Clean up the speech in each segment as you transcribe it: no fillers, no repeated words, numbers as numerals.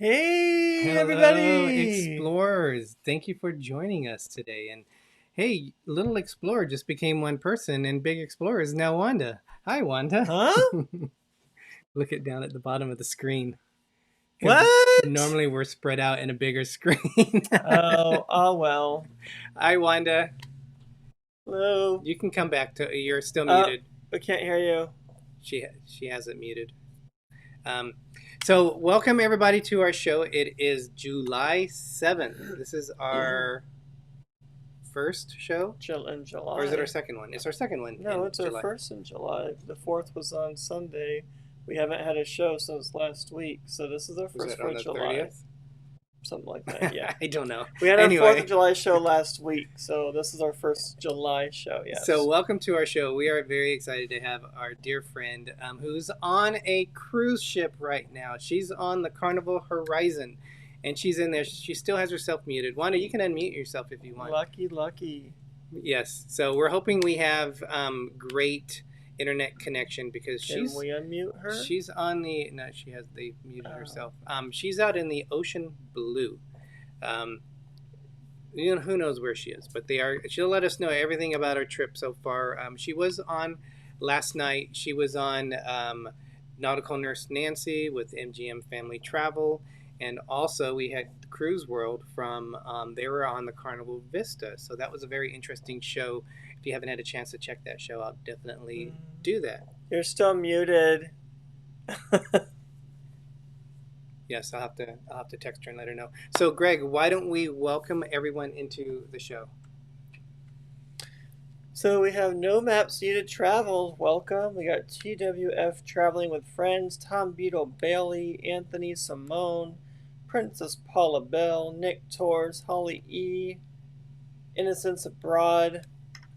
Hey, Hello, everybody! explorers. Thank you for joining us today. And hey, little explorer just became one person, and big explorer is now Wanda. Hi, Wanda. Huh? Look it down at the bottom of the screen because What? normally we're spread out in a bigger screen. Oh well. Hi, Wanda. Hello. You can come back to. You're still Oh, muted. I can't hear you. She has it muted. Um, so welcome everybody to our show. It is July 7th. This is our first show. In July. Or is it our second one? It's our second one. No, in it's July. our first in July. The 4th was on Sunday. We haven't had a show since last week, so this is our Was first it for on the July. 30th? Something like that, yeah. I don't know. We had our Anyway. 4th of July show last week, so this is our first July show, yes. So welcome to our show. We are very excited to have our dear friend who's on a cruise ship right now. She's on the Carnival Horizon, and she's in there. She still has herself muted. Wanda, you can unmute yourself if you want. Lucky. Yes. So we're hoping we have great internet connection because Can we unmute her? She's on the they muted herself. She's out in the ocean blue. Who knows where she is, but she'll let us know everything about her trip so far. She was on last night. She was on Nautical Nurse Nancy with MGM Family Travel, and also we had Cruise World from they were on the Carnival Vista, so that was a very interesting show. If you haven't had a chance to check that show out, definitely do that. You're still muted. Yes, I'll have to text her and let her know. So, Greg, why don't we welcome everyone into the show? So we have No Maps Needed Travel. Welcome. We got TWF Traveling with Friends, Tom Beadle Bailey, Anthony Simone, Princess Paula Bell, Nick Torres, Holly E, Innocence Abroad,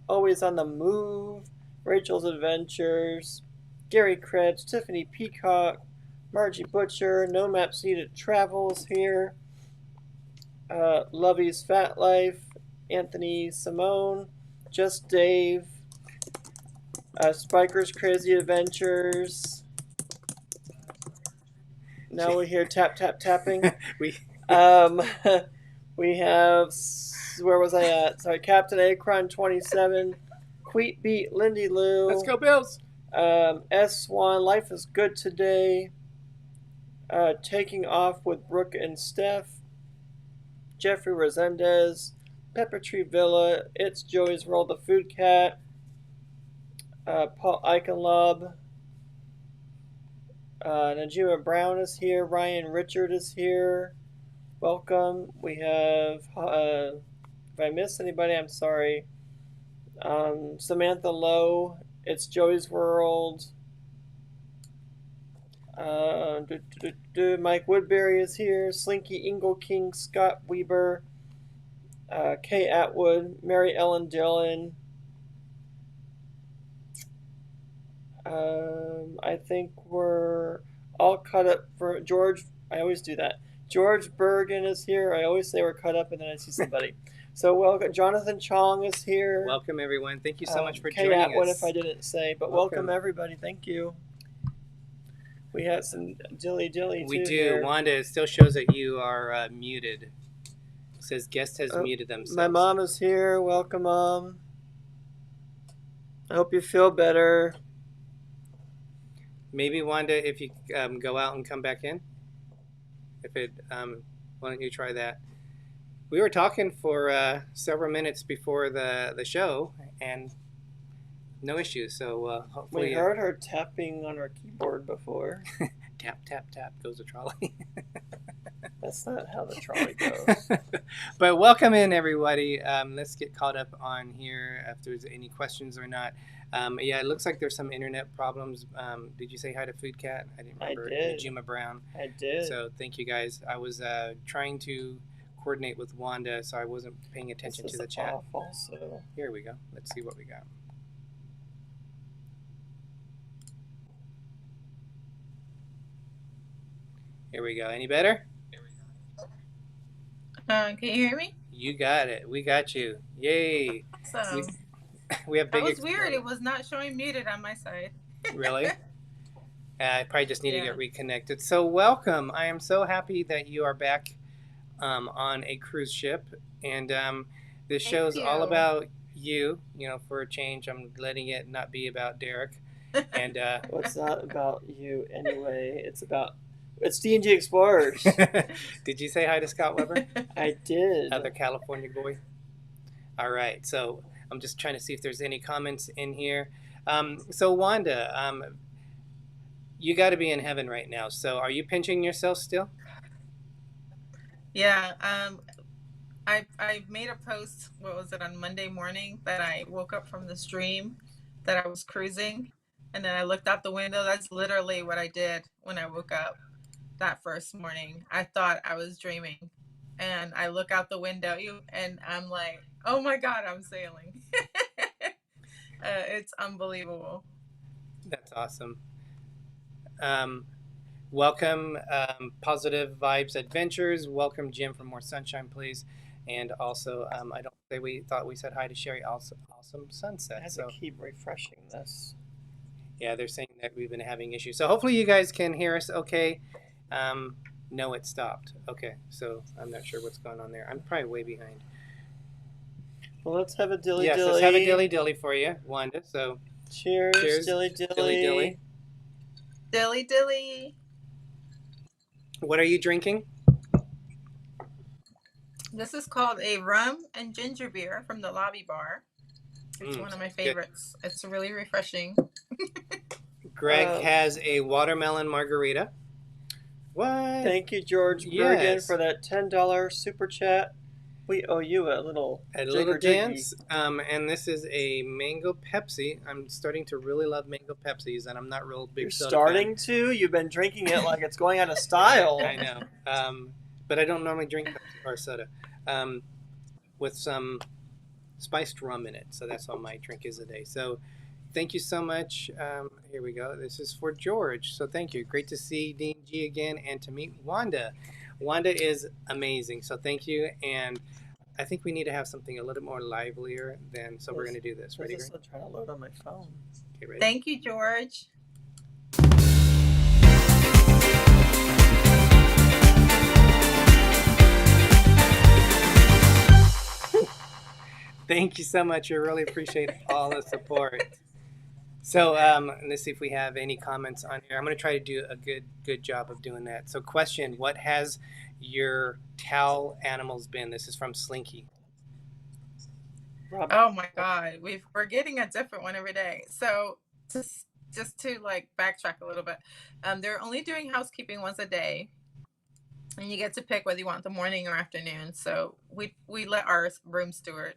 Always on the Move, Rachel's Adventures, Gary Krebs, Tiffany Peacock, Margie Butcher, No Maps Needed Travels here, Lovey's Fat Life, Anthony Simone, Just Dave, Spiker's Crazy Adventures. Now we hear tap tap tapping. we have, where was I at? Sorry, Captain Akron 27, Queet Beat Lindy Lou. Let's go Bills. S1 Life is Good Today. Taking Off with Brooke and Steph, Jeffrey Resendez, Pepper Tree Villa, It's Joey's World, the Food Cat, Paul Eichenlob, Najima Brown is here, Ryan Richard is here. Welcome. We have, if I missed anybody, I'm sorry. Samantha Lowe, It's Joey's World. Mike Woodbury is here. Slinky Ingle King, Scott Weber, Kay Atwood, Mary Ellen Dillon. I think we're all caught up for George. I always do that. George Bergen is here. I always say we're caught up, and then I see somebody. So welcome. Jonathan Chong is here. Welcome everyone. Thank you so much for Kay joining Atwood, us. if I didn't say, but welcome everybody. Thank you. We had some dilly too. We do. Here. Wanda, it still shows that you are muted. It says guest has muted themselves. My mom is here. Welcome, Mom. I hope you feel better. Maybe, Wanda, if you go out and come back in. Why don't you try that? We were talking for several minutes before the show, and no issues. So hopefully we heard her tapping on her keyboard before. Tap tap tap goes the trolley. That's not how the trolley goes. But welcome in everybody. Let's get caught up on here if there's any questions or not. Yeah, it looks like there's some internet problems. Did you say hi to Food Cat? I didn't remember. I did. Najima Brown. I did. So thank you guys. I was trying to coordinate with Wanda, so I wasn't paying attention to the chat. Also. Here we go. Let's see what we got. Here we go. Any better? Can you hear me? You got it. We got you. Yay. So we have big. That was weird. It was not showing muted on my side. Really? I probably just need to Yeah. get reconnected. So welcome. I am so happy that you are back on a cruise ship, and this Thank show's all you. about you. You know, for a change, I'm letting it not be about Derick. And Well, it's not about you anyway. It's D&G Explorers. did you say hi to Scott Weber, I did. other California boy? All right. So I'm just trying to see if there's any comments in here. So Wanda, you got to be in heaven right now. So are you pinching yourself still? Yeah. I made a post, what was it, on Monday morning, that I woke up from this dream that I was cruising, and then I looked out the window. That's literally what I did when I woke up that first morning. I thought I was dreaming. And I look out the window and I'm like, "Oh my god, I'm sailing." It's unbelievable. That's awesome. Um, welcome, Positive Vibes Adventures. Welcome, Jim, for more sunshine, please. And also, I don't say we thought we said hi to Sherry. Also, awesome I sunset. have So to keep refreshing this. yeah, they're saying that we've been having issues. So hopefully you guys can hear us. Okay. No, it stopped. Okay, so I'm not sure what's going on there. I'm probably way behind. Well, let's have a dilly Yes, dilly. let's have a dilly dilly for you, Wanda. So Cheers, cheers, dilly dilly. dilly dilly. Dilly dilly. What are you drinking? This is called a rum and ginger beer from the lobby bar. It's one of my Good. favorites. It's really refreshing. Greg has a watermelon margarita. What? Thank you, George Bergen, Yes. for that $10 super chat. We owe you a little little jigger dance. And this is a mango Pepsi. I'm starting to really love mango Pepsis, and I'm not real big. You're soda starting to? You've been drinking it like it's going out of style. fan. I know. But I don't normally drink Pepsi or soda. With some spiced rum in it. So that's all my drink is a day. So thank you so much. Here we go. This is for George. So thank you. Great to see D&G again and to meet Wanda. Wanda is amazing. So thank you. And I think we need to have something a little more livelier than, so we're going to do this. Ready, I'm Greg? just trying to load on my phone. Okay, ready? Thank you, George. Thank you so much. I really appreciate all the support. So let's see if we have any comments on here. I'm going to try to do a good job of doing that. So question, what has your towel animals been? This is from Slinky. Rob, Oh my god, we're getting a different one every day. So just to like backtrack a little bit, they're only doing housekeeping once a day, and you get to pick whether you want the morning or afternoon. So we let our room steward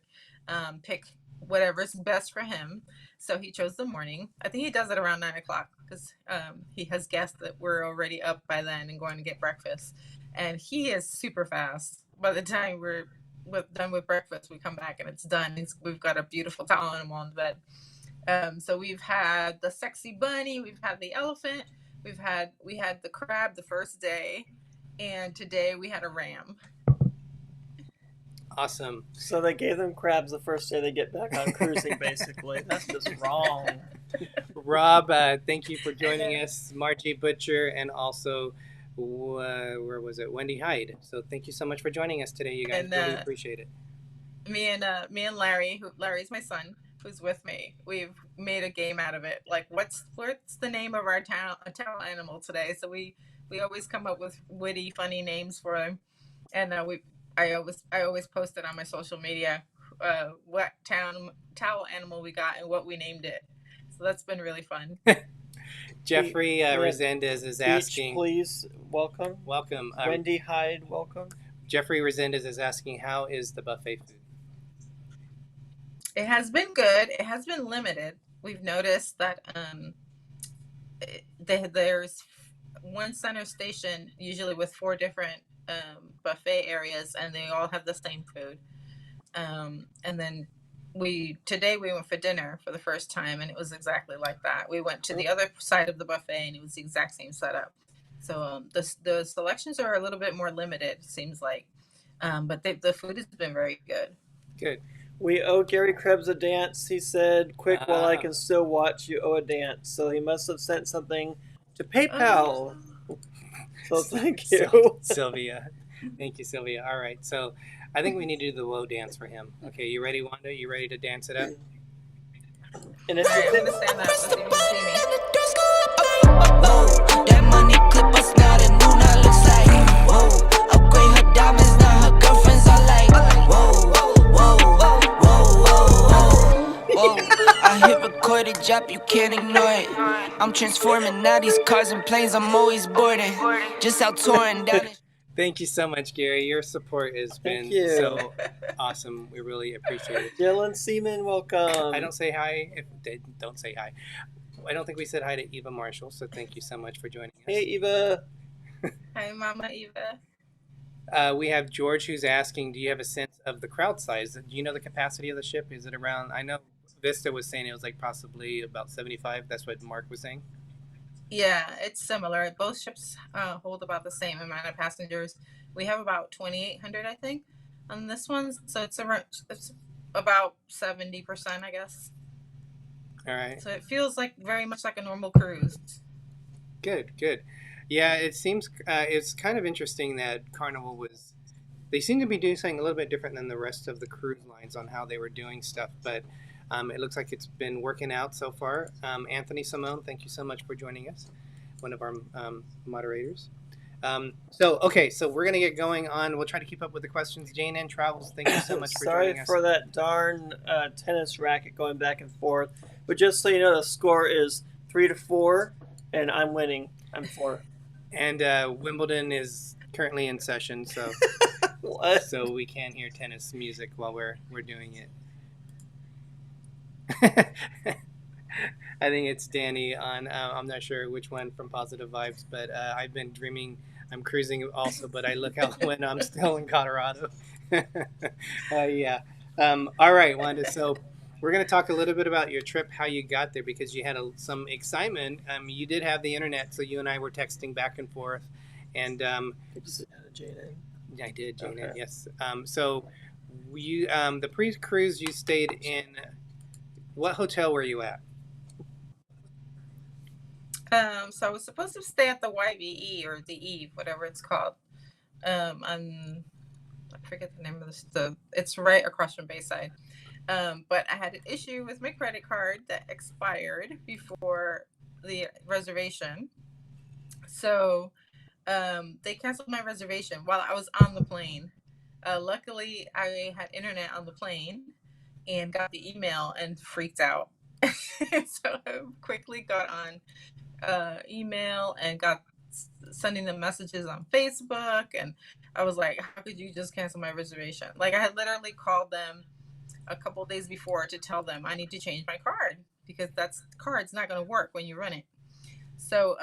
pick whatever's best for him. So he chose the morning. I think he does it around 9 o'clock because he has guests that we're already up by then and going to get breakfast. And he is super fast. By the time we're done with breakfast, we come back and it's done. We've got a beautiful towel animal on the bed. So we've had the sexy bunny, we've had the elephant, we had the crab the first day, and today we had a ram. Awesome. so they gave them crabs the first day they get back on cruising, basically. That's just wrong. Rob, thank you for joining us. Margie Butcher, and also, where was it? Wendy Hyde. So thank you so much for joining us today, you guys. And really appreciate it. me and Larry, Larry's my son, who's with me. We've made a game out of it. Like, what's the name of our town animal today? So we always come up with witty, funny names for him. And I always post it on my social media, what towel animal we got and what we named it. So that's been really fun. Jeffrey Resendez is Beach, asking. please, welcome. Welcome. Wendy Hyde, welcome. Jeffrey Resendez is asking, how is the buffet food? It has been good. It has been limited. We've noticed that there's one center station usually with 4 different buffet areas, and they all have the same food. And then today we went for dinner for the first time, and it was exactly like that. We went to the other side of the buffet, and it was the exact same setup. So the selections are a little bit more limited, it seems like, but the food has been very good. Good. We owe Gary Krebs a dance. He said, quick, while I can still watch, you owe a dance. So he must have sent something to PayPal. So thank you. Sylvia. Thank you, Sylvia. All right, so I think we need to do the woe dance for him. Okay, you ready, Wanda? You ready to dance it up? And it's All right, I'm gonna stand up. Let's see if you can see me. Whoa, that money clip us now, the new now looks like. Whoa, upgrade her diamonds, now her girlfriends are like. Whoa, whoa, whoa, whoa. I hit recorded drop, you can't ignore it. I'm transforming now these cars and planes, I'm always boarding. Just out touring down it. Thank you so much, Gary. Your support has been so awesome. We really appreciate it. Dylan Seaman, welcome. I don't say hi if they don't say hi. I don't think we said hi to Eva Marshall, so thank you so much for joining us. Hey, Eva. Hi, Mama Eva. We have George who's asking, do you have a sense of the crowd size? Do you know the capacity of the ship? Is it around, I know Vista was saying it was like possibly about 75. That's what Mark was saying. Yeah, it's similar. Both ships hold about the same amount of passengers. We have about 2,800, I think, on this one. So it's about 70%, I guess. All right. So it feels like very much like a normal cruise. Good. Yeah, it seems it's kind of interesting that Carnival they seem to be doing something a little bit different than the rest of the cruise lines on how they were doing stuff, but it looks like it's been working out so far. Anthony Simone, thank you so much for joining us, one of our moderators. So we're going to get going on. We'll try to keep up with the questions. Jane N. Travels, thank you so much for joining us. Sorry for that darn tennis racket going back and forth. But just so you know, the score is 3-4, and I'm winning. I'm 4. And Wimbledon is currently in session, so so we can't hear tennis music while we're doing it. I think it's Danny on. I'm not sure which one from Positive Vibes, but I've been dreaming. I'm cruising also, but I look out when I'm still in Colorado. Yeah. All right, Wanda. So we're going to talk a little bit about your trip, how you got there, because you had some excitement. You did have the internet, so you and I were texting back and forth. And Jane. I did, Jane. Okay. Yes. So you, the pre-cruise, you stayed in. What hotel were you at? So I was supposed to stay at the YVE or the Eve, whatever it's called. I forget the name of it's right across from Bayside. But I had an issue with my credit card that expired before the reservation. So they canceled my reservation while I was on the plane. Luckily, I had internet on the plane and got the email and freaked out. So I quickly got on email and got sending them messages on Facebook. And I was like, how could you just cancel my reservation? Like, I had literally called them a couple of days before to tell them I need to change my card because card's not going to work when you run it. So,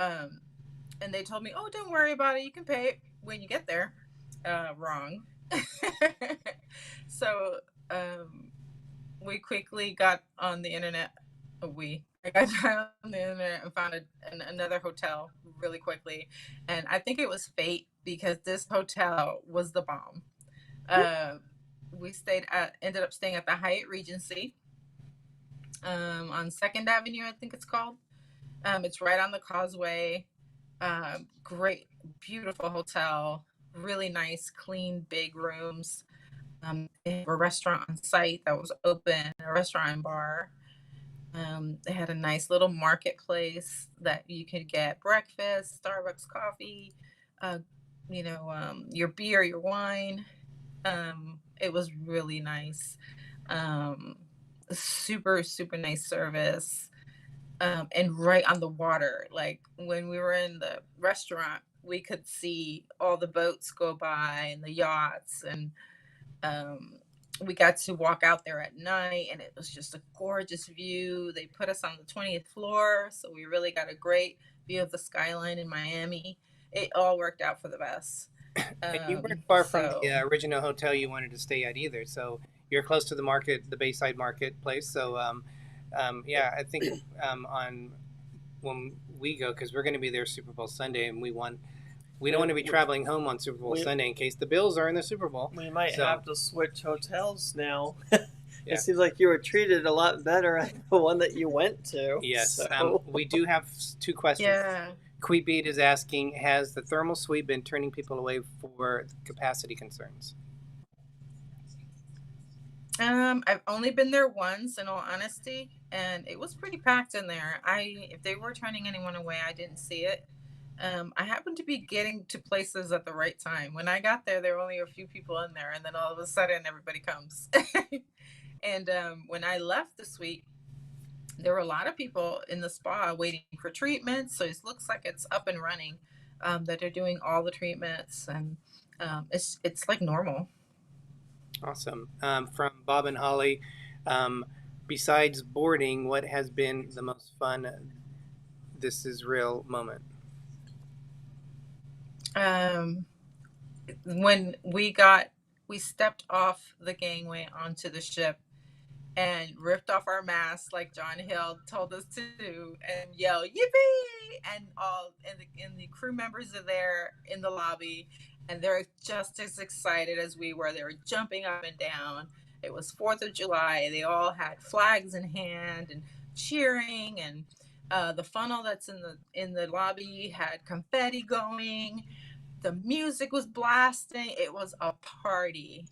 and they told me, oh, don't worry about it. You can pay it when you get there. Wrong. So, we quickly got on the internet. I got on the internet and found another hotel really quickly. And I think it was fate because this hotel was the bomb. We ended up staying at the Hyatt Regency on 2nd Avenue, I think it's called. It's right on the causeway. Great, beautiful hotel. Really nice, clean, big rooms. They have a restaurant on site that was open, a restaurant and bar. They had a nice little marketplace that you could get breakfast, Starbucks coffee, your beer, your wine. It was really nice. Super, super nice service. And right on the water. Like when we were in the restaurant, we could see all the boats go by and the yachts, and we got to walk out there at night, and it was just a gorgeous view. They put us on the 20th floor, so we really got a great view of the skyline in Miami. It all worked out for the best. You weren't far from the original hotel you wanted to stay at either, so you're close to the Bayside Marketplace. So, yeah, I think on when we go, because we're going to be there Super Bowl Sunday, and we don't want to be traveling home on Super Bowl Sunday in case the Bills are in the Super Bowl. We might have to switch hotels now. It seems like you were treated a lot better at the one that you went to. Yes. So. We do have 2 questions. Yeah. Queebeat is asking, has the thermal suite been turning people away for capacity concerns? I've only been there once, in all honesty, and it was pretty packed in there. If they were turning anyone away, I didn't see it. I happened to be getting to places at the right time. When I got there were only a few people in there, and then all of a sudden, everybody comes. And when I left the suite, there were a lot of people in the spa waiting for treatments. So it looks like it's up and running. That they're doing all the treatments, and it's like normal. Awesome. From Bob and Holly, besides boarding, what has been the most fun this is real moment? When we stepped off the gangway onto the ship and ripped off our masks like John Hill told us to do, and yell yippee, and the crew members are there in the lobby, and they're just as excited as we were. They were jumping up and down. It was 4th of July. They all had flags in hand and cheering, and the funnel that's in the lobby had confetti going. The music was blasting. It was a party.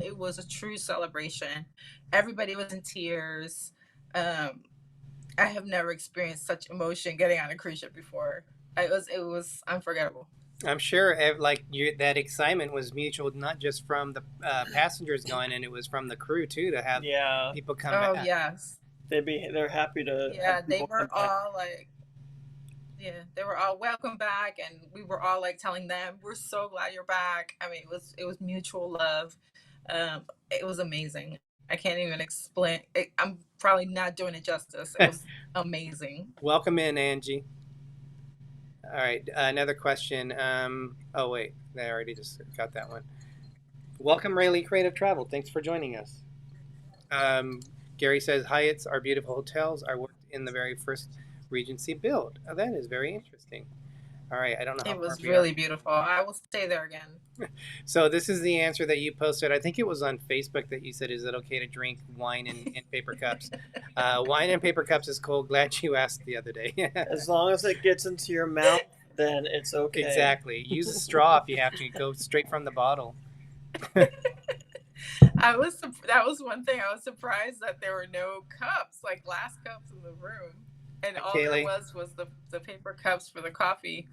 It was a true celebration. Everybody was in tears. I have never experienced such emotion getting on a cruise ship before. It was unforgettable. I'm sure that excitement was mutual, not just from the passengers going in, it was from the crew too, to have people come back. Oh, yes. They're happy to. Yeah, they were all like, they were all welcome back, and we were all like telling them, "We're so glad you're back." I mean, it was mutual love. It was amazing. I can't even explain. I'm probably not doing it justice. It was amazing. Welcome in, Angie. All right, another question. Oh wait, I already just got that one. Welcome, Rayleigh Creative Travel. Thanks for joining us. Gary says Hyatt's are beautiful hotels. I worked in the very first Regency build. Oh, that is very interesting. All right, I don't know how it was really beautiful. I will stay there again. So this is the answer that you posted. I think it was on Facebook that you said, is it okay to drink wine in paper cups? Wine in paper cups is cool. Glad you asked the other day. As long as it gets into your mouth, then it's okay. Exactly. Use a straw if you have to. Go straight from the bottle. That was one thing. I was surprised that there were no cups, like glass cups in the room. And all there was the paper cups for the coffee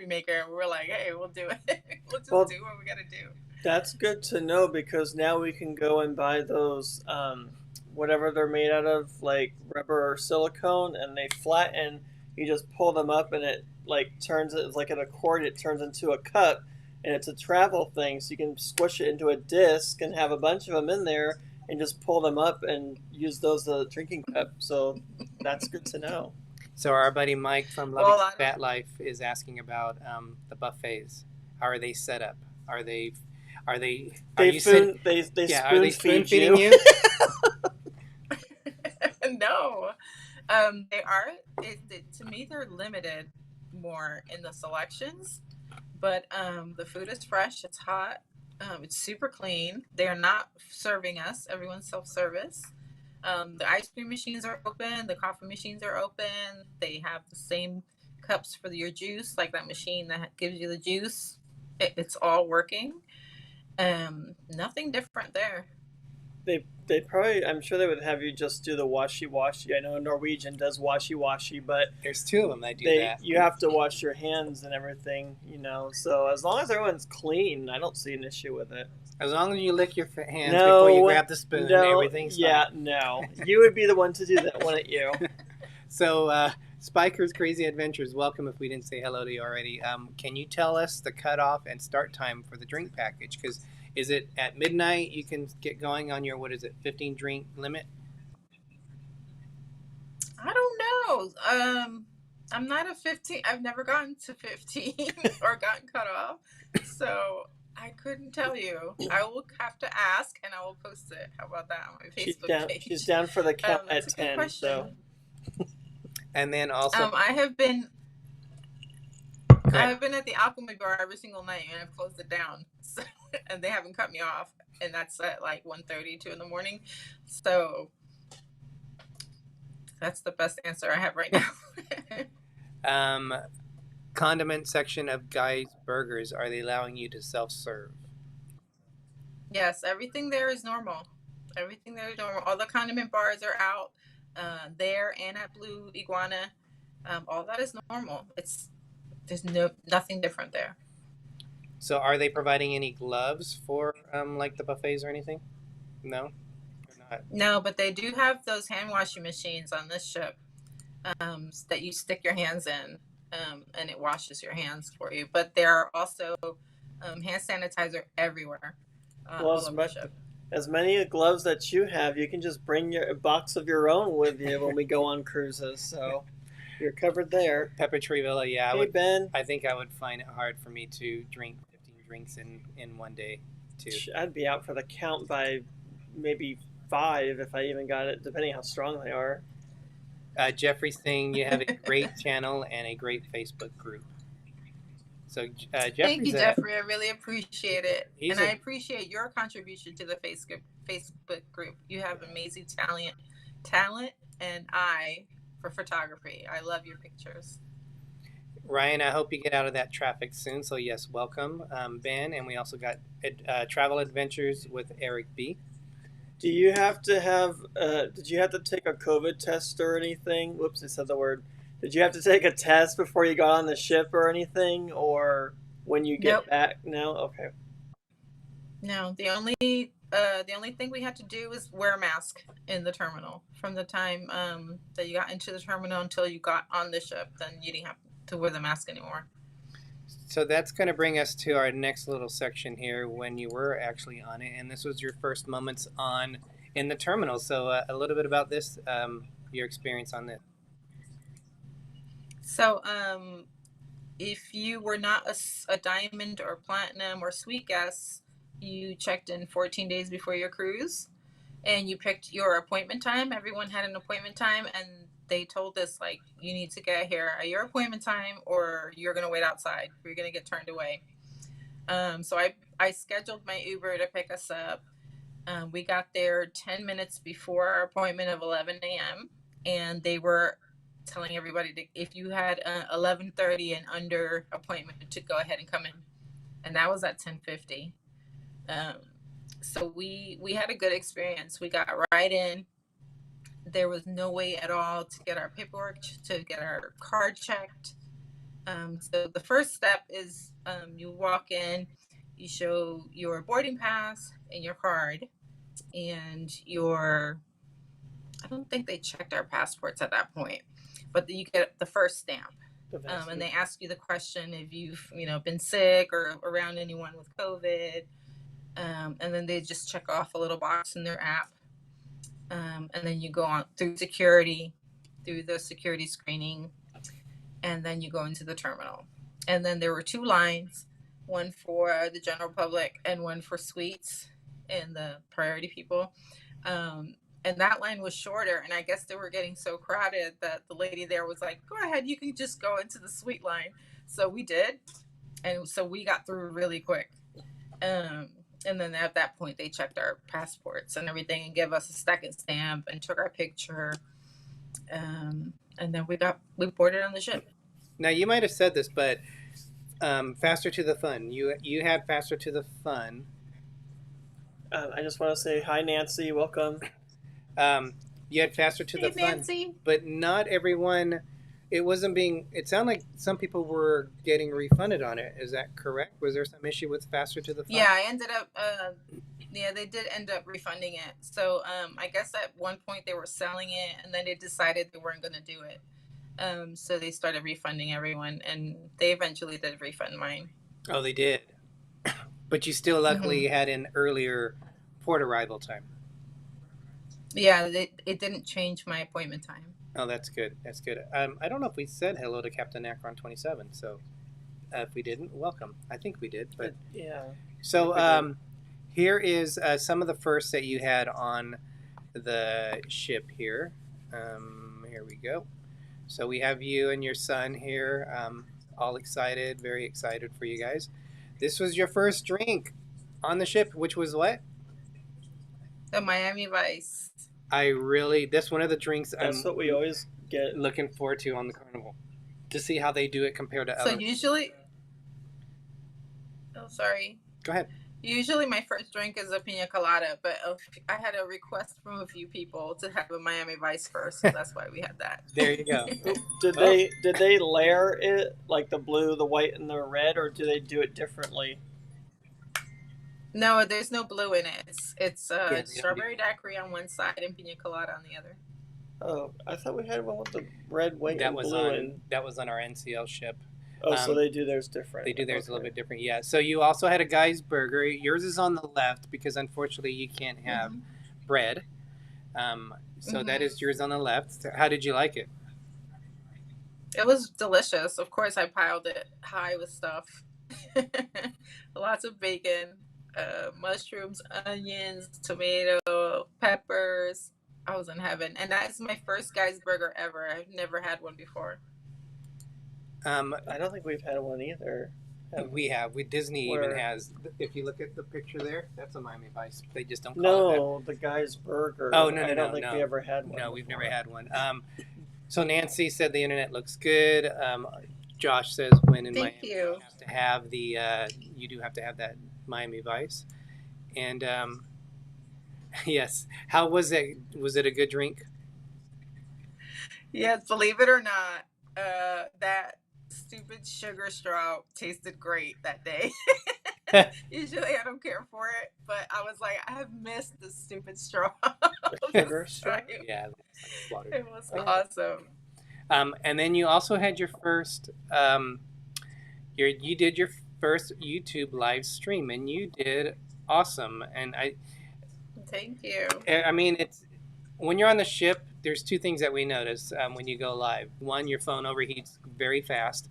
maker. And we were like, hey, we'll do it. We'll just do what we got to do. That's good to know, because now we can go and buy those, whatever they're made out of, like rubber or silicone, and they flatten. You just pull them up, and it turns it like an accordion. It turns into a cup, and it's a travel thing. So you can squish it into a disc and have a bunch of them in there, and just pull them up and use those as a drinking cup. So that's good to know. So our buddy Mike from Loving Fat Life is asking about the buffets. How are they set up? Are they spoon feeding you? No, they are. To me, they're limited more in the selections, but the food is fresh. It's hot. It's super clean. They're not serving us. Everyone's self-service. The ice cream machines are open. The coffee machines are open. They have the same cups for your juice, like that machine that gives you the juice. It's all working. Nothing different there. They probably, I'm sure they would have you just do the washi-washi. I know Norwegian does washi-washi, but there's two of them that do that. You have to wash your hands and everything, So as long as everyone's clean, I don't see an issue with it. As long as you lick your hands before you grab the spoon, everything's fine. Yeah, no. You would be the one to do that, wouldn't you? So, Spiker's Crazy Adventures, welcome if we didn't say hello to you already. Can you tell us the cutoff and start time for the drink package? Because is it at midnight you can get going on your, 15 drink limit? I don't know. I'm not a 15. I've never gotten to 15 or gotten cut off. So I couldn't tell you. I will have to ask, and I will post it. How about that on my Facebook page? She's down for the count at 10. So. And then also, I have been at the Alchemy bar every single night, and I've closed it down. So, and they haven't cut me off, and that's at like 1:30, 2 in the morning. So that's the best answer I have right now. condiment section of Guy's Burgers, are they allowing you to self-serve? Yes, everything there is normal. Everything there is normal. All the condiment bars are out there and at Blue Iguana. All that is normal. There's nothing different there. So are they providing any gloves for like the buffets or anything? No? Or not? No, but they do have those hand washing machines on this ship that you stick your hands in and it washes your hands for you. But there are also hand sanitizer everywhere. Well, as many gloves that you have, you can just bring a box of your own with you when we go on cruises. So you're covered there. Pepper Tree Villa, yeah. Hey, Ben. I think I would find it hard for me to drink 15 drinks in one day, too. I'd be out for the count by maybe 5 if I even got it, depending how strong they are. Jeffrey's saying you have a great channel and a great Facebook group. So thank you, Jeffrey. I really appreciate it, and I appreciate your contribution to the Facebook group. You have amazing talent, and eye for photography. I love your pictures. Ryan, I hope you get out of that traffic soon. So yes, welcome, Ben, and we also got Travel Adventures with Eric B. Do you have to have? Did you have to take a COVID test or anything? Whoops, I said the word. Did you have to take a test before you got on the ship or anything, or when you get back? No, okay. No, the only thing we had to do was wear a mask in the terminal from the time that you got into the terminal until you got on the ship. Then you didn't have to wear the mask anymore. So that's going to bring us to our next little section here when you were actually on it, and this was your first moments in the terminal. So a little bit about this, your experience on this. So, if you were not a diamond or platinum or sweet guest, you checked in 14 days before your cruise, and you picked your appointment time. Everyone had an appointment time, and they told us, like, you need to get here at your appointment time, or you're going to wait outside, or you're going to get turned away. So I scheduled my Uber to pick us up. We got there 10 minutes before our appointment of 11 a.m., and they were telling everybody if you had 11:30 and under appointment to go ahead and come in, and that was at 10:50. So we had a good experience. We got right in. There was no wait at all to get our paperwork, to get our card checked. So the first step is you walk in, you show your boarding pass and your card, and I don't think they checked our passports at that point, but you get the first stamp. And they ask you the question if you've been sick or around anyone with COVID, and then they just check off a little box in their app, and then you go on through the security screening, and then you go into the terminal. And then there were 2 lines, one for the general public and one for suites and the priority people. And that line was shorter, and I guess they were getting so crowded that the lady there was like, go ahead, you can just go into the suite line. So we did, and so we got through really quick. And then at that point, they checked our passports and everything and gave us a second stamp and took our picture. And then we boarded on the ship. Now, you might have said this, but Faster to the Fun. You had Faster to the Fun. I just want to say hi, Nancy. Welcome. You had Faster to the Fun, Nancy. But not everyone. It sounded like some people were getting refunded on it. Is that correct? Was there some issue with Faster to the Fun? Yeah, I ended up, they did end up refunding it. So I guess at one point they were selling it, and then they decided they weren't going to do it. So they started refunding everyone, and they eventually did refund mine. Oh, they did. But you still luckily had an earlier port arrival time. Yeah, it didn't change my appointment time. Oh, that's good. That's good. I don't know if we said hello to Captain Akron 27, so if we didn't, welcome. I think we did, but yeah. So here is some of the firsts that you had on the ship here. Here we go. So we have you and your son here, all excited, very excited for you guys. This was your first drink on the ship, which was what? The Miami Vice. That's one of the drinks That's what we always get. Looking forward to on the Carnival. to see how they do it compared to So others. usually, oh sorry. Go ahead. Usually my first drink is a pina colada, but I had a request from a few people to have a Miami Vice first, so that's why we had that. There you go. Did they layer it like the blue, the white, and the red, or do they do it differently? No, there's no blue in it. It's Yeah, they don't strawberry daiquiri on one side and pina colada on the other. Oh, I thought we had one with the red, white, That and was blue. on that was on our NCL ship. Oh, so they do theirs different. They do theirs a little bit different, yeah. So you also had a guy's burger. Yours is on the left because unfortunately you can't have bread. So that is yours on the left. How did you like it? It was delicious. Of course, I piled it high with stuff. Lots of bacon, mushrooms, onions, tomato, peppers. I was in heaven. And that's my first guy's burger ever. I've never had one before. I don't think we've had one either. We have. Disney Where? even has. If you look at the picture there, that's a Miami Vice. They just don't call it No, the guy's burger. Oh, no, I no, don't no, think no. we ever had one. No, we've before. never had one. So Nancy said the internet looks good. Josh says when in Thank Miami you. have to have the you do have to have that Miami Vice. And yes, how was it? Was it a good drink? Yes, believe it or not, that stupid sugar straw tasted great that day. Usually I don't care for it, but I was like, I have missed the stupid straw. Sugar straw? Yeah, It was awesome. and then you also had your first you did your first YouTube live stream, and you did awesome. And Thank you. I mean, it's when you're on the ship, there's two things that we notice when you go live. One, your phone overheats very fast,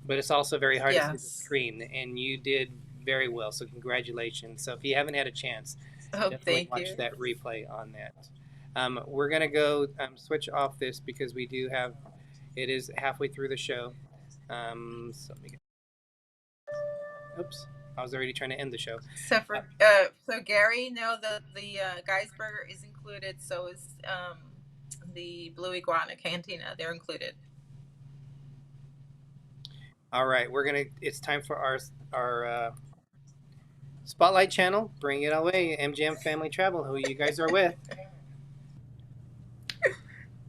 but it's also very hard to see the screen, and you did very well, so congratulations. So if you haven't had a chance, definitely watch that replay on that. We're going to go switch off this because we do have, it is halfway through the show. So let me get, oops, I was already trying to end the show. So for so Gary, no, the guy's burger is included. So is the Blue Iguana Cantina. They're included. All right, it's time for our Spotlight channel. Bring it away, MGM Family Travel, who you guys are with.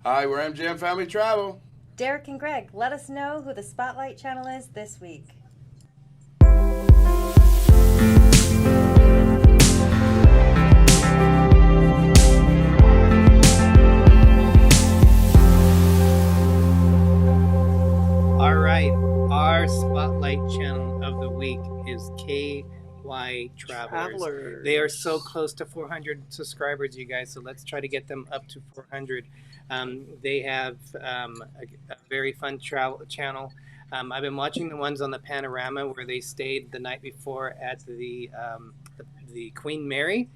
Hi, we're MGM Family Travel. Derick and Greg, let us know who the Spotlight channel is this week. All right, our Spotlight channel of the week is KY Travelers. They are so close to 400 subscribers, you guys, so let's try to get them up to 400. They have a very fun travel channel. I've been watching the ones on the Panorama where they stayed the night before at the Queen Mary.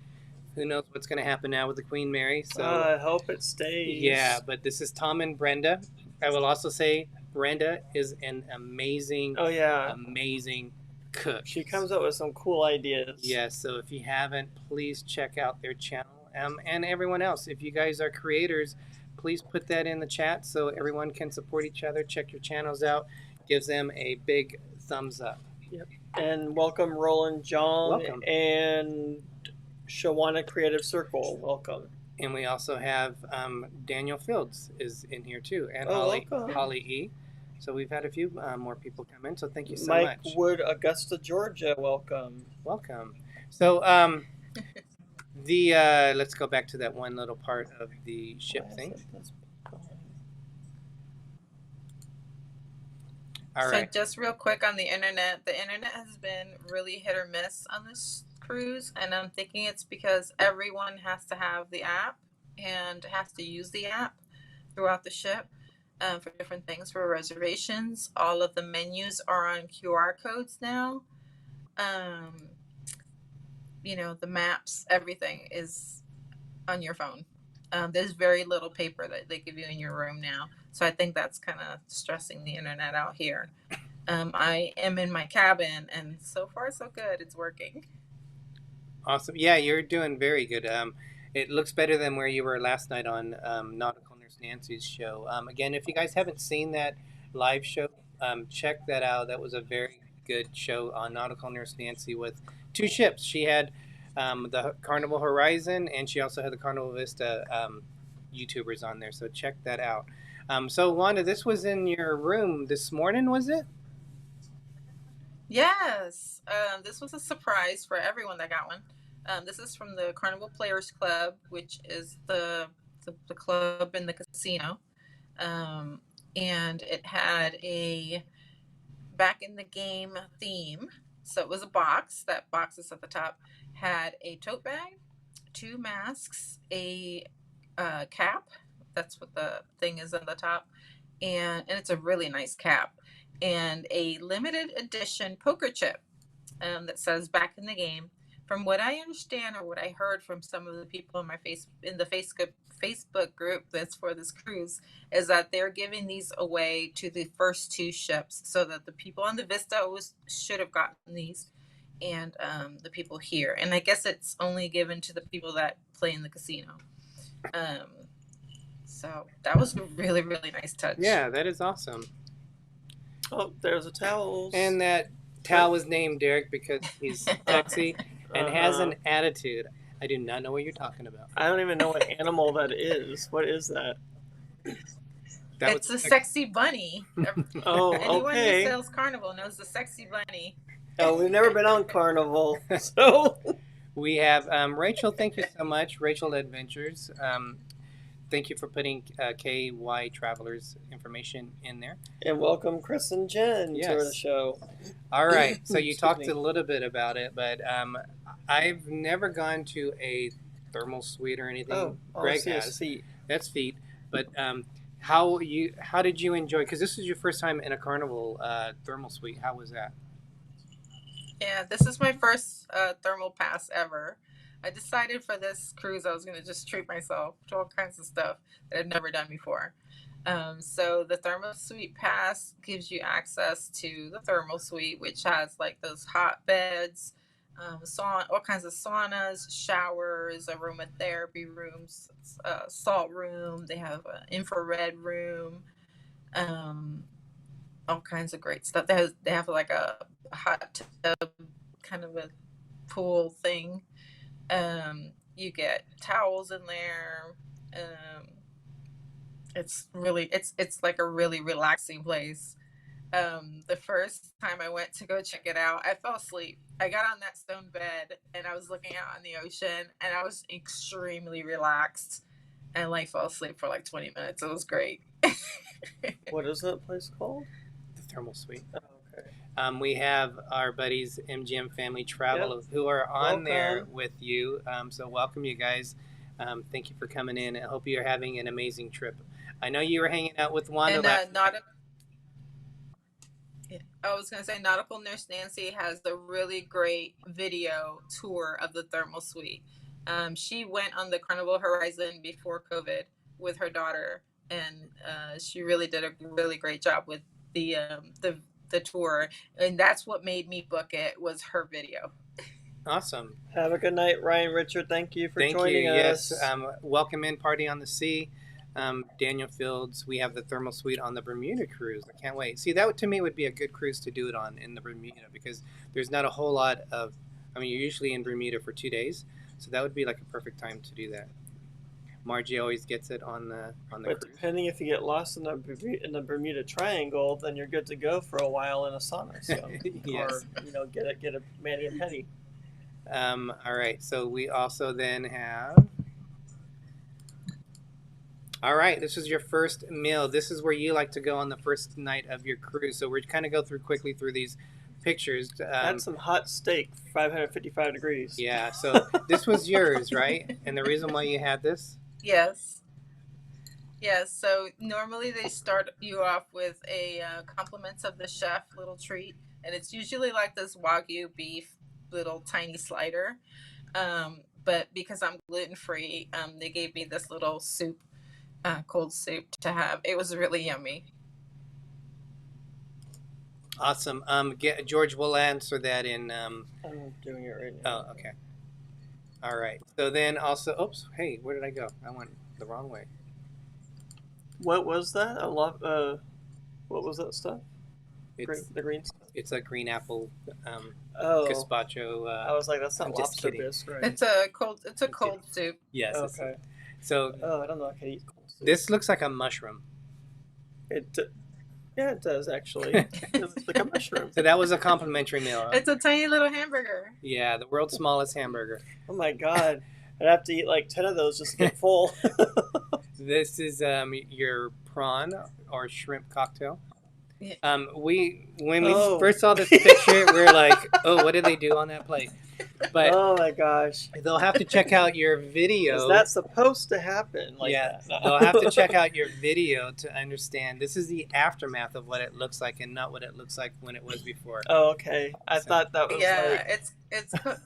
Who knows what's going to happen now with the Queen Mary? So I hope it stays. Yeah, but this is Tom and Brenda. I will also say Brenda is an amazing, amazing cook. She comes up with some cool ideas. Yes, so if you haven't, please check out their channel. And everyone else, if you guys are creators, please put that in the chat so everyone can support each other. Check your channels out. Gives them a big thumbs up. Yep. And welcome Roland John and Shawana Creative Circle. Welcome. And we also have Daniel Fields is in here too, and Holly E. So we've had a few more people come in. So thank you so much. Mike Wood, Augusta, Georgia. Welcome. Welcome. So let's go back to that one little part of the ship thing. All right. So just real quick on the internet has been really hit or miss on this cruise, and I'm thinking it's because everyone has to have the app and has to use the app throughout the ship for different things, for reservations. All of the menus are on QR codes now. The maps, everything is on your phone. There's very little paper that they give you in your room now. So I think that's kind of stressing the internet out here. I am in my cabin, and so far so good. It's working. Awesome. Yeah, you're doing very good. It looks better than where you were last night on Nautical Nurse Nancy's show. Again, if you guys haven't seen that live show, check that out. That was a very good show on Nautical Nurse Nancy with two ships. She had the Carnival Horizon, and she also had the Carnival Vista YouTubers on there. So check that out. So Wanda, this was in your room this morning, was it? Yes, this was a surprise for everyone that got one. This is from the Carnival Players Club, which is the club in the casino. And it had a back in the game theme. So it was a box. That box is at the top. Had a tote bag, two masks, a cap. That's what the thing is on the top. And it's a really nice cap. And a limited edition poker chip that says back in the game. From what I understand or what I heard from some of the people in the Facebook group that's for this cruise, is that they're giving these away to the first two ships, so that the people on the Vista should have gotten these, and the people here. And I guess it's only given to the people that play in the casino. So that was a really, really nice touch. Yeah, that is awesome. Oh, there's a towel. And that towel was named Derick because he's sexy and has an attitude. I do not know what you're talking about. I don't even know what animal that is. What is that? It's a sexy bunny. Oh, Anyone okay. who sells Carnival knows the sexy bunny. Oh, we've never been on Carnival, so... We have Rachel. Thank you so much, Rachel Adventures. Thank you for putting KY Travelers information in there. And welcome Chris and Jen to the show. All right, so you talked a little bit about it, but I've never gone to a thermal suite or anything. Oh, Greg has. Feet. That's feet. But how did you enjoy? Because this is your first time in a Carnival thermal suite. How was that? Yeah, this is my first thermal pass ever. I decided for this cruise I was going to just treat myself to all kinds of stuff that I've never done before. So the thermal suite pass gives you access to the thermal suite, which has like those hot beds, all kinds of saunas, showers, aromatherapy rooms, salt room. They have an infrared room, all kinds of great stuff. They have like a hot tub, kind of a pool thing. You get towels in there. It's like a really relaxing place. The first time I went to go check it out, I fell asleep. I got on that stone bed and I was looking out on the ocean and I was extremely relaxed and like fell asleep for like 20 minutes. It was great. What is that place called? The thermal suite. Oh, okay. We have our buddies MGM Family Travel who are on there with you. So welcome you guys. Thank you for coming in. I hope you're having an amazing trip. I know you were hanging out with Wanda. And I was going to say Nautical Nurse Nancy has the really great video tour of the thermal suite. She went on the Carnival Horizon before COVID with her daughter, and she really did a really great job with the tour, and that's what made me book it, was her video. Awesome. Have a good night, Ryan Richard. Thank you for joining us. Yes. Welcome in Party on the Sea. Daniel Fields, we have the thermal suite on the Bermuda cruise. I can't wait. See, that to me would be a good cruise to do it on in the Bermuda, because there's not a whole lot of, you're usually in Bermuda for 2 days, so that would be like a perfect time to do that. Margie always gets it on the But cruise. depending if you get lost in the Bermuda Triangle, then you're good to go for a while in a sauna. So. Yes. Or get a mani and pedi. All right. So we also then have. All right. This is your first meal. This is where you like to go on the first night of your cruise. So we're kind of go quickly through these pictures. That's some hot steak, 555 degrees. Yeah. So this was yours, right? And the reason why you had this. Yes. Yes. So normally they start you off with a compliments of the chef little treat, and it's usually like this Wagyu beef little tiny slider. But because I'm gluten free, they gave me this little soup, cold soup to have. It was really yummy. Awesome. George will answer that in. I'm doing it right now. Oh, okay. All right. So then also, oops, hey, where did I go? I went the wrong way. What was that? What was that stuff? The green stuff. It's a green apple Oh, gazpacho. I was like, that's I'm not just lobster kidding. bisque, right? It's a cold soup. Yes. Okay. So Oh, I don't know. I can eat cold soup. this looks like a mushroom. Yeah, it does actually. It looks like a mushroom. So that was a complimentary meal. It's a tiny little hamburger. Yeah, the world's smallest hamburger. Oh my god, I'd have to eat like 10 of those just to get full. This is your prawn or shrimp cocktail. Yeah. When we Oh. first saw this picture, we were like, "Oh, what did they do on that plate?" But Oh my gosh, they'll have to check out your video. is that supposed to happen? Like yeah, that? they'll have to check out your video to understand. This is the aftermath of what it looks like, and not what it looks like when it was before. Oh, okay. I So- thought that was Yeah, like.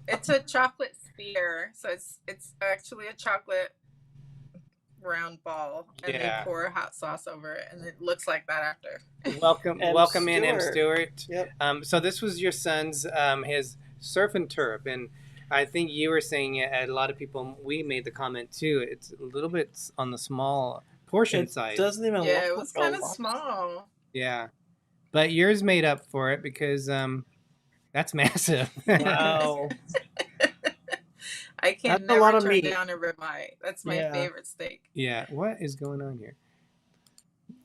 it's a chocolate sphere, so it's actually a chocolate round ball, and Yeah. they pour hot sauce over it, and it looks like that after. Welcome M. in, M. Stewart. Stewart. Yep. So this was your son's his surf and turf, and I think you were saying it. A lot of people, we made the comment too. It's a little bit on the small portion It size. doesn't even Yeah, look it was like kind a of lobster. small. Yeah, but yours made up for it because that's massive. Wow. I can That's a lot never of turn meat. down a ribeye. That's my Yeah. favorite steak. Yeah. What is going on here?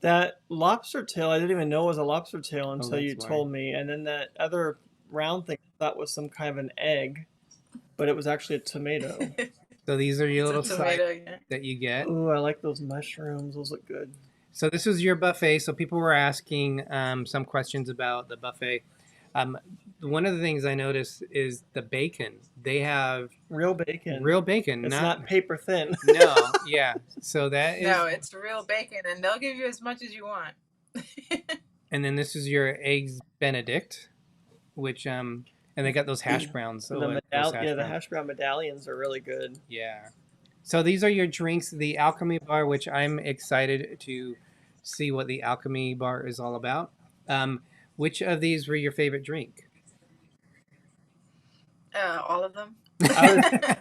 That lobster tail, I didn't even know was a lobster tail until that's you why. told me. And then that other round thing I thought was some kind of an egg, but it was actually a tomato. So these are your little It's a sides tomato, yeah. that you get. Ooh, I like those mushrooms. Those look good. So this was your buffet. So people were asking some questions about the buffet. One of the things I noticed is the bacon. They have Real bacon. real bacon. It's not paper thin. No, yeah. So that is. No, it's real bacon, and they'll give you as much as you want. And then this is your eggs Benedict, which and they got those hash browns. So The those the browns. hash brown medallions are really good. Yeah. So these are your drinks. The Alchemy bar, which I'm excited to see what the Alchemy bar is all about. Which of these were your favorite drink? All of them.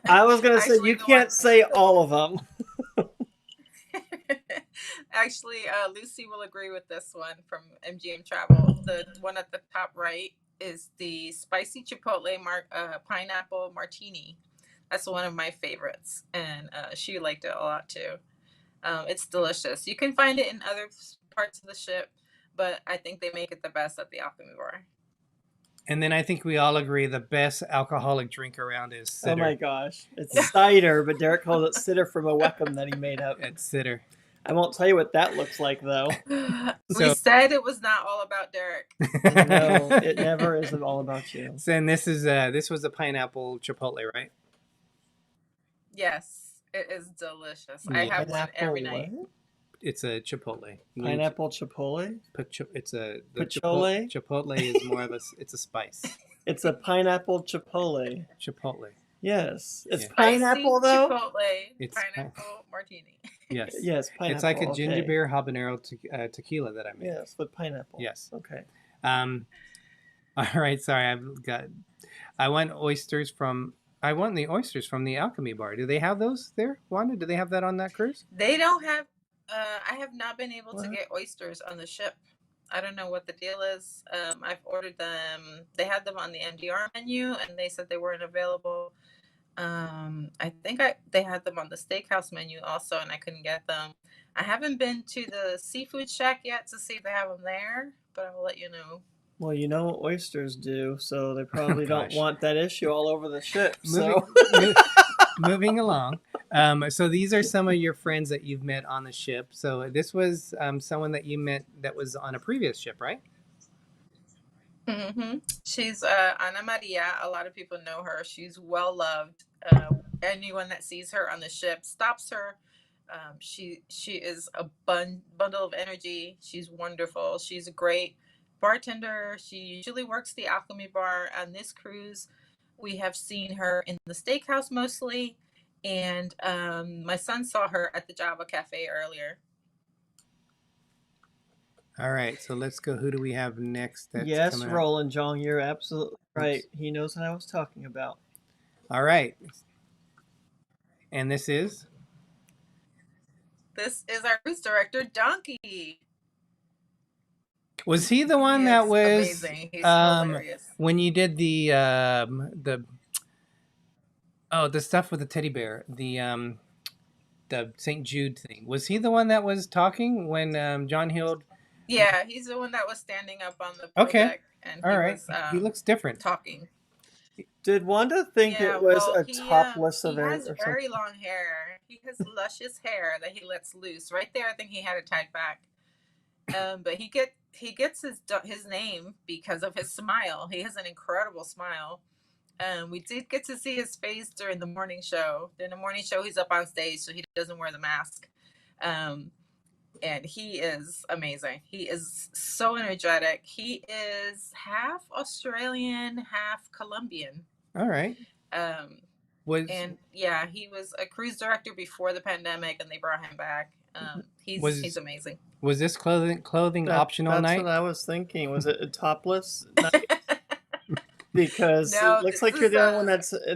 I was gonna say Actually, you the can't one- say all of them. Actually, Lucy will agree with this one from MGM Travel. The one at the top right is the spicy chipotle pineapple martini. That's one of my favorites, and she liked it a lot too. It's delicious. You can find it in other parts of the ship, but I think they make it the best at the Alchemy bar. And then I think we all agree the best alcoholic drink around is Oh cider. my gosh, it's cider, but Derek calls it cider from a Weckham that he made up. It's cider. I won't tell you what that looks like though. So- We said it was not all about Derek. No, it never is all about you. So, and this was a pineapple chipotle, right? Yes, it is delicious. Yeah. I have one every Pineapple night. what? It's a chipotle. Pineapple chipotle? It's a Patchouli? Chipotle is more of it's a spice. It's a pineapple chipotle. Chipotle. Yes. It's Yeah. pineapple Spicy though? Chipotle It's pineapple martini. Yes. Yes, pineapple. It's like a ginger okay. beer habanero tequila that I made. Yes, with pineapple. Yes. Okay. All right. Sorry, I want the oysters from the Alchemy bar. Do they have those there, Wanda? Do they have that on that cruise? They don't have. I have not been able to What? get oysters on the ship. I don't know what the deal is. I've ordered them. They had them on the MDR menu, and they said they weren't available. I think they had them on the steakhouse menu also, and I couldn't get them. I haven't been to the seafood shack yet to see if they have them there, but I will let you know. Well, you know what oysters do, so they probably don't Gosh. want that issue all over the ship. Moving along. So these are some of your friends that you've met on the ship. So this was someone that you met that was on a previous ship, right? She's Ana Maria. A lot of people know her. She's well loved. Anyone that sees her on the ship stops her. She is a bundle of energy. She's wonderful. She's a great bartender. She usually works the Alchemy bar. On this cruise, we have seen her in the steakhouse mostly, and my son saw her at the Java Cafe earlier. All right. So let's go. Who do we have next? That's Yes, coming up? Roland Jong, you're absolutely right. He knows what I was talking about. All right. And this is? This is our cruise director, Donkey. Was he the one He that is was amazing. He's hilarious. when you did the stuff with the teddy bear, the St. Jude thing? Was he the one that was talking when John Hill? Yeah, he's the one that was standing up on the pool Okay, deck, and all he right. was He looks different. talking. Did Wanda think Yeah, it was well, a topless he event has or very something? long hair. He has luscious hair that he lets loose. Right there, I think he had it tied back. But he gets his name because of his smile. He has an incredible smile. We did get to see his face during the morning show. During the morning show, he's up on stage, so he doesn't wear the mask. And he is amazing. He is so energetic. He is half Australian, half Colombian. All right. And yeah, he was a cruise director before the pandemic, and they brought him back. He's amazing. Was this clothing optional That's night? what I was thinking. Was it a topless night? Because No, it looks like you're the only one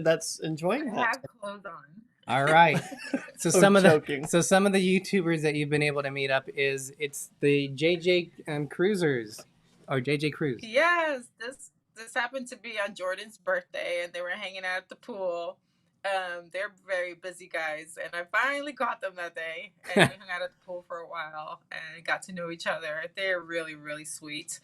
that's enjoying I that. have clothes on. All right. So some of the YouTubers that you've been able to meet up it's the JJ Cruisers or JJ Cruise. Yes, this happened to be on Jordan's birthday, and they were hanging out at the pool. They're very busy guys, and I finally caught them that day, and we hung out at the pool for a while and got to know each other. They're really, really sweet.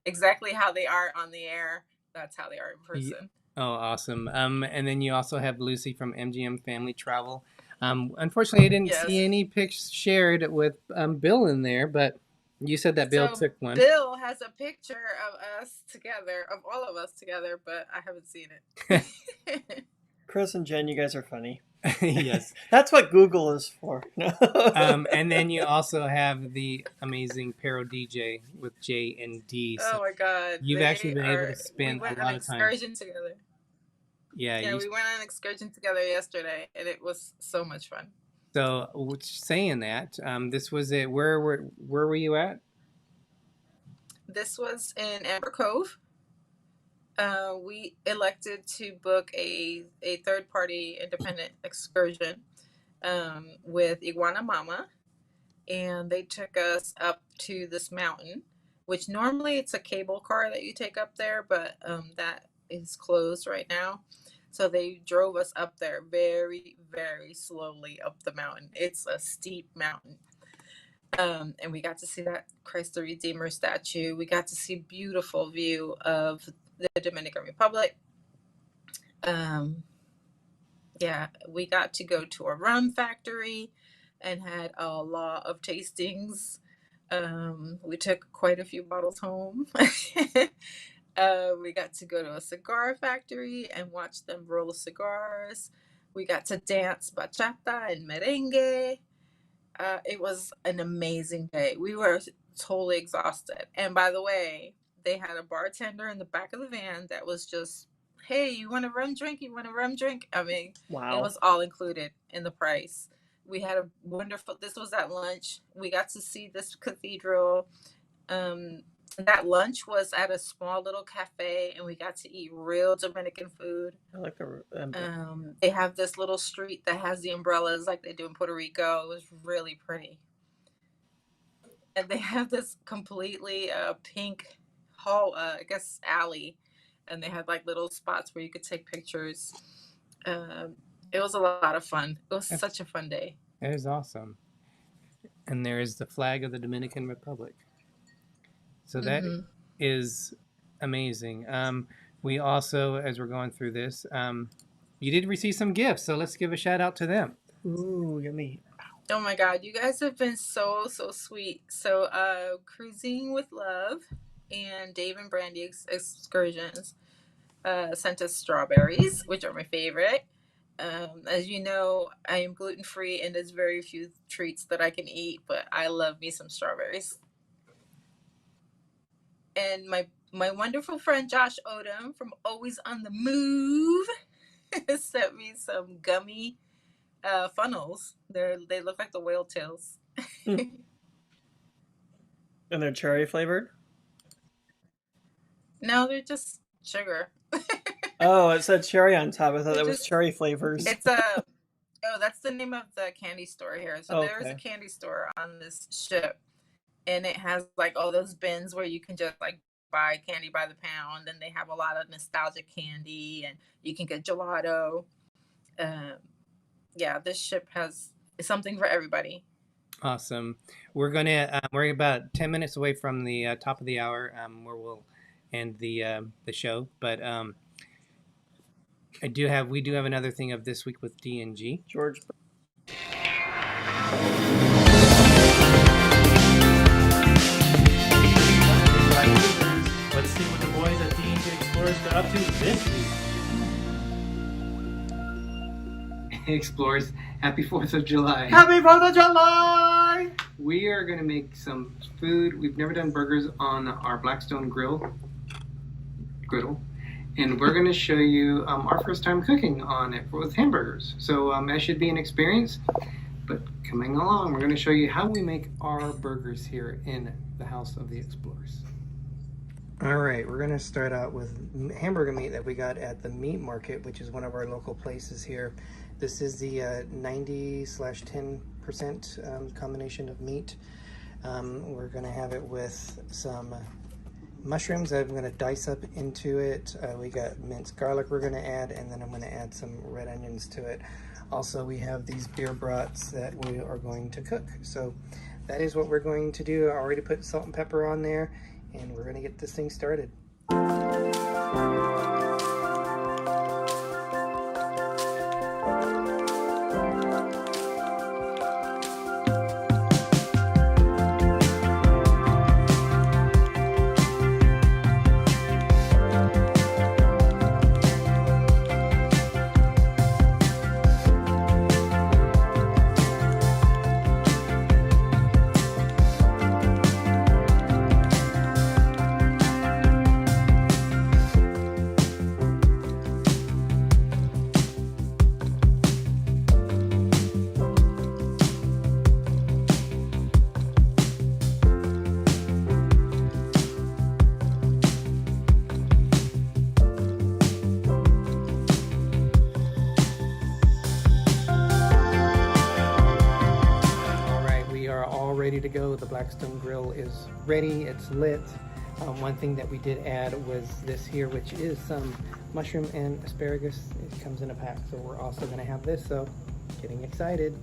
Exactly how they are on the air, that's how they are in person. Oh, awesome. And then you also have Lucy from MGM Family Travel. Unfortunately, I didn't see any pics shared with Bill in there, but you said that Bill took one. Bill has a picture of us together, of all of us together, but I haven't seen it. Chris and Jen, you guys are funny. Yes. That's what Google is for. And then you also have the amazing Paro DJ with J and D. So oh my God. You've actually been able to spend a lot of time. We went on an excursion together. Yeah, we went on an excursion together yesterday, and it was so much fun. So saying that, this was it. Where were you at? This was in Amber Cove. We elected to book a third-party independent excursion with Iguana Mama, and they took us up to this mountain, which normally it's a cable car that you take up there, but that is closed right now. So they drove us up there very, very slowly up the mountain. It's a steep mountain. And we got to see that Christ the Redeemer statue. We got to see a beautiful view of the Dominican Republic. We got to go to a rum factory and had a lot of tastings. We took quite a few bottles home. We got to go to a cigar factory and watch them roll cigars. We got to dance bachata and merengue. It was an amazing day. We were totally exhausted. And by the way, they had a bartender in the back of the van that was just, hey, you want a rum drink? You want a rum drink? I mean, wow. It was all included in the price. We had a wonderful, this was at lunch. We got to see this cathedral. That lunch was at a small little cafe, and we got to eat real Dominican food. I like the they have this little street that has the umbrellas like they do in Puerto Rico. It was really pretty. And they have this completely pink hall, I guess, alley, and they had like little spots where you could take pictures. It was a lot of fun. It was such a fun day. It is awesome. And there is the flag of the Dominican Republic. So that is amazing. We also, as we're going through this, you did receive some gifts, so let's give a shout out to them. Ooh, yummy. Oh my God, you guys have been so sweet. So Cruising with Love and Dave and Brandy Excursions sent us strawberries, which are my favorite. As you know, I am gluten-free, and there's very few treats that I can eat, but I love me some strawberries. And my wonderful friend Josh Odom from Always on the Move sent me some gummy funnels. They look like the whale tails. And they're cherry flavored? No, they're just sugar. Oh, it said cherry on top. I thought that was cherry flavors. It's that's the name of the candy store here. So there's a candy store on this ship. and it has like all those bins where you can just like buy candy by the pound, and they have a lot of nostalgic candy, and you can get gelato. Um, yeah, this ship has something for everybody. Awesome. We're about 10 minutes away from the top of the hour, where we'll end the show. But we do have another thing of this week with D&G. George. Let's see what the boys at D&G Explorers got up to this week. Hey Explorers, happy 4th of July. Happy 4th of July! We are going to make some food. We've never done burgers on our Blackstone griddle. And we're going to show you our first time cooking on it with hamburgers. So that should be an experience. But coming along, we're going to show you how we make our burgers here in the House of the Explorers. All right, we're going to start out with hamburger meat that we got at the meat market, which is one of our local places here. This is the 90/10% combination of meat. We're going to have it with some mushrooms that I'm going to dice up into it. We got minced garlic we're going to add, and then I'm going to add some red onions to it. Also, we have these beer brats that we are going to cook. So that is what we're going to do. I already put salt and pepper on there, and we're going to get this thing started. Ready to go. The Blackstone grill is ready. It's lit. One thing that we did add was this here, which is some mushroom and asparagus. It comes in a pack, so we're also going to have this. So getting excited.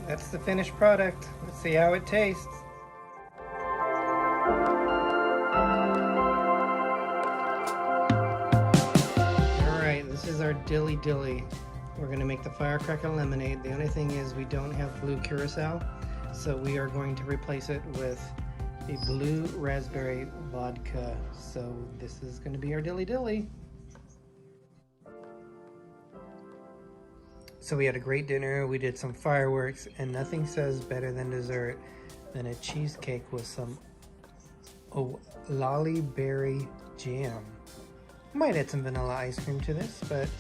That's the finished product. Let's see how it tastes. Alright, this is our dilly dilly. We're going to make the firecracker lemonade. The only thing is we don't have blue curacao, so we are going to replace it with a blue raspberry vodka. So this is going to be our dilly dilly. So we had a great dinner, we did some fireworks, and nothing says better than dessert than a cheesecake with some lolly berry jam. Might add some vanilla ice cream to this, but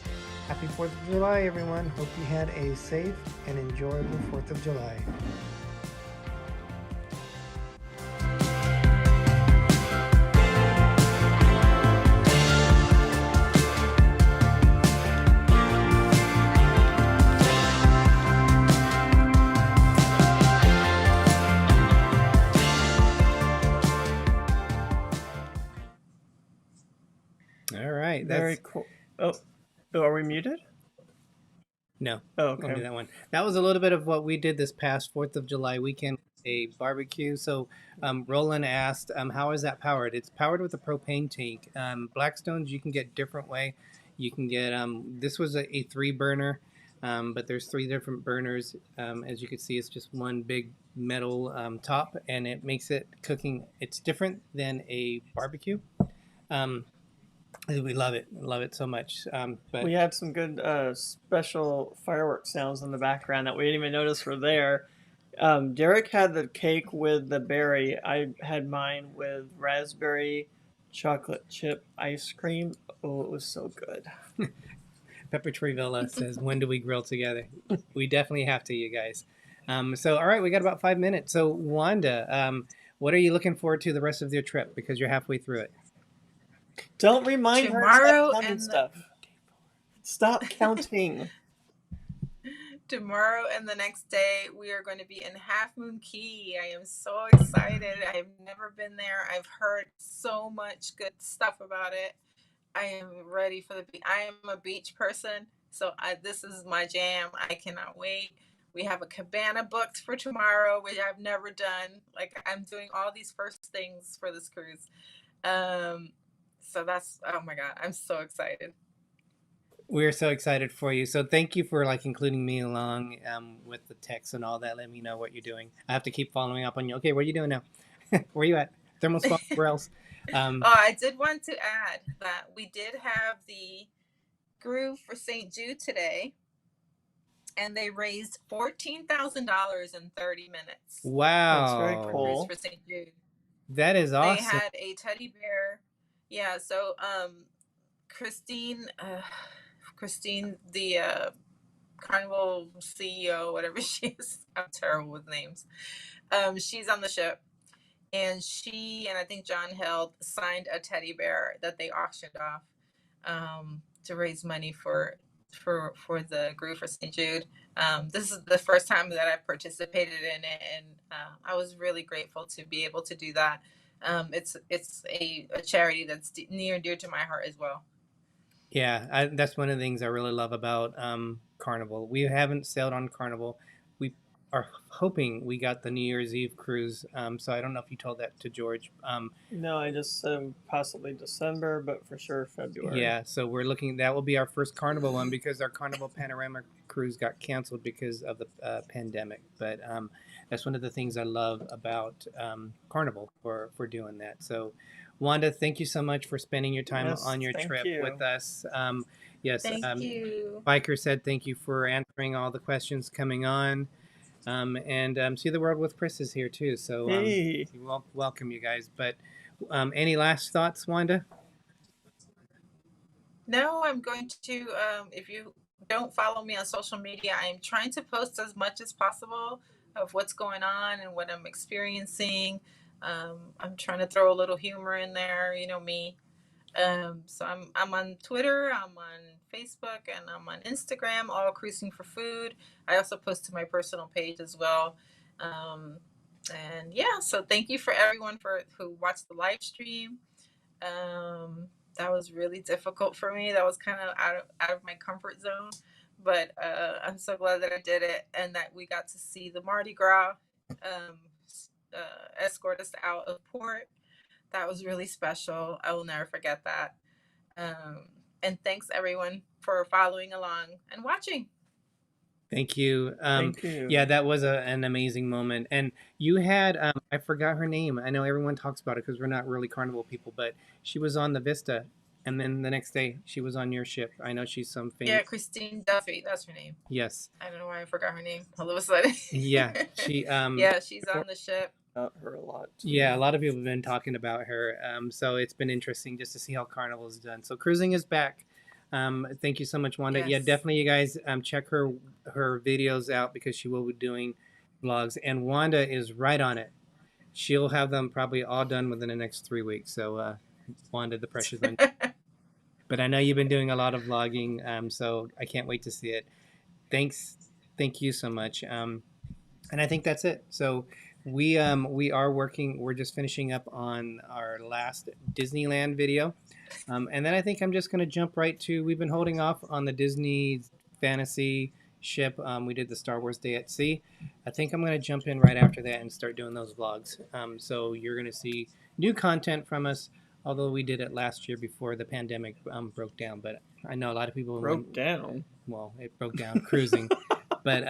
happy 4th of July, everyone. Hope you had a safe and enjoyable 4th of July. Very cool. Oh, are we muted? No. Oh, okay. I'll do that one. That was a little bit of what we did this past 4th of July weekend, a barbecue. So Roland asked, how is that powered? It's powered with a propane tank. Blackstones you can get different way. You can get, this was a 3-burner, but there's 3 different burners. As you can see, it's just one big metal top, and it makes it cooking. It's different than a barbecue. We love it so much. But We had some good special fireworks sounds in the background that we didn't even notice were there. Derick had the cake with the berry. I had mine with raspberry chocolate chip ice cream. Oh, it was so good. Pepper Tree Villa says, when do we grill together? We definitely have to, you guys. So, all right, we got about 5 minutes. So, Wanda, what are you looking forward to the rest of your trip? Because you're halfway through it. Don't remind her Tomorrow to stop counting stuff. Stop counting. Tomorrow and the next day, we are going to be in Half Moon Key. I am so excited. I've never been there. I've heard so much good stuff about it. I am ready for the beach. I am a beach person, so this is my jam. I cannot wait. We have a cabana booked for tomorrow, which I've never done. Like, I'm doing all these first things for this cruise. So that's, oh my God, I'm so excited. We're so excited for you. So thank you for including me along with the text and all that. Let me know what you're doing. I have to keep following up on you. Okay, what are you doing now? Where are you at? Thermal spa? Where else? I did want to add that we did have the Groove for St. Jude today, and they raised $14,000 in 30 minutes. Wow. That's very cool. For St. Jude. That is awesome. They had a teddy bear. Yeah, so Christine, the Carnival CEO, whatever she is, I'm terrible with names. She's on the ship, and she and I think John Held signed a teddy bear that they auctioned off to raise money for the Groove for St. Jude. This is the first time that I participated in it, and I was really grateful to be able to do that. It's a charity that's near and dear to my heart as well. Yeah, that's one of the things I really love about Carnival. We haven't sailed on Carnival. We are hoping we got the New Year's Eve cruise. So I don't know if you told that to George. No, I just said possibly December, but for sure February. Yeah, so we're looking. That will be our first Carnival one because our Carnival Panorama cruise got canceled because of the pandemic. But that's one of the things I love about Carnival for doing that. So, Wanda, thank you so much for spending your time on your trip with us. Yes, thank you. Biker said thank you for answering all the questions coming on. And See the World with Chris is here too. So hey. Welcome you guys. But any last thoughts, Wanda? No, I'm going to, if you don't follow me on social media, I'm trying to post as much as possible of what's going on and what I'm experiencing. I'm trying to throw a little humor in there, you know me. So I'm on Twitter, I'm on Facebook, and I'm on Instagram, all Cruising for Food. I also post to my personal page as well. And yeah, so thank you for everyone who watched the live stream. That was really difficult for me. That was kind of out of my comfort zone, but I'm so glad that I did it and that we got to see the Mardi Gras escort us out of port. That was really special. I will never forget that. And thanks everyone for following along and watching. Thank you. Thank you. Yeah, that was an amazing moment. And you had, I forgot her name. I know everyone talks about it because we're not really Carnival people, but she was on the Vista. And then the next day she was on your ship. I know she's some famous. Yeah, Christine Duffy. That's her name. Yes. I don't know why I forgot her name all of a sudden. Yeah. She. Yeah, she's on the ship. Her a lot. Yeah, a lot of people have been talking about her. So it's been interesting just to see how Carnival is done. So cruising is back. Thank you so much, Wanda. Yes. Yeah, definitely you guys check her videos out because she will be doing vlogs. And Wanda is right on it. She'll have them probably all done within the next 3 weeks. So Wanda, the precious one. But I know you've been doing a lot of vlogging, so I can't wait to see it. Thank you so much. And I think that's it. So we are working. We're just finishing up on our last Disneyland video, and then I think I'm just going to jump right to. We've been holding off on the Disney Fantasy ship. We did the Star Wars Day at Sea. I think I'm going to jump in right after that and start doing those vlogs. So you're going to see new content from us. Although we did it last year before the pandemic broke down, but I know a lot of people broke down. Well, it broke down cruising, but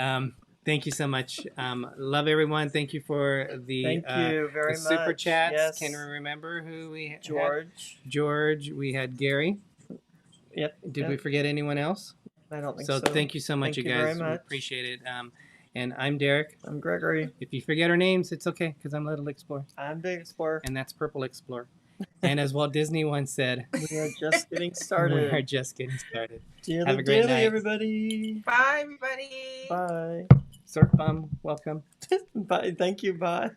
thank you so much. Love everyone. Thank you for the thank you very much. Super chats. Yes. Can we remember who we had? George. George. We had Gary. Yep. Did yep. we forget anyone else? I don't think so. Thank you so much, Thank you you guys. very We much. appreciate it. And I'm Derek. I'm Gregory. If you forget our names, it's okay because I'm Little Explorer. I'm Big Explorer. And that's Purple Explorer. And as Walt Disney once said, We are just getting started. we are just getting started. Dearly, Have a great dearly, night. everybody. Bye, everybody. Bye. Surf Bum, welcome. Bye. Thank you. Bye.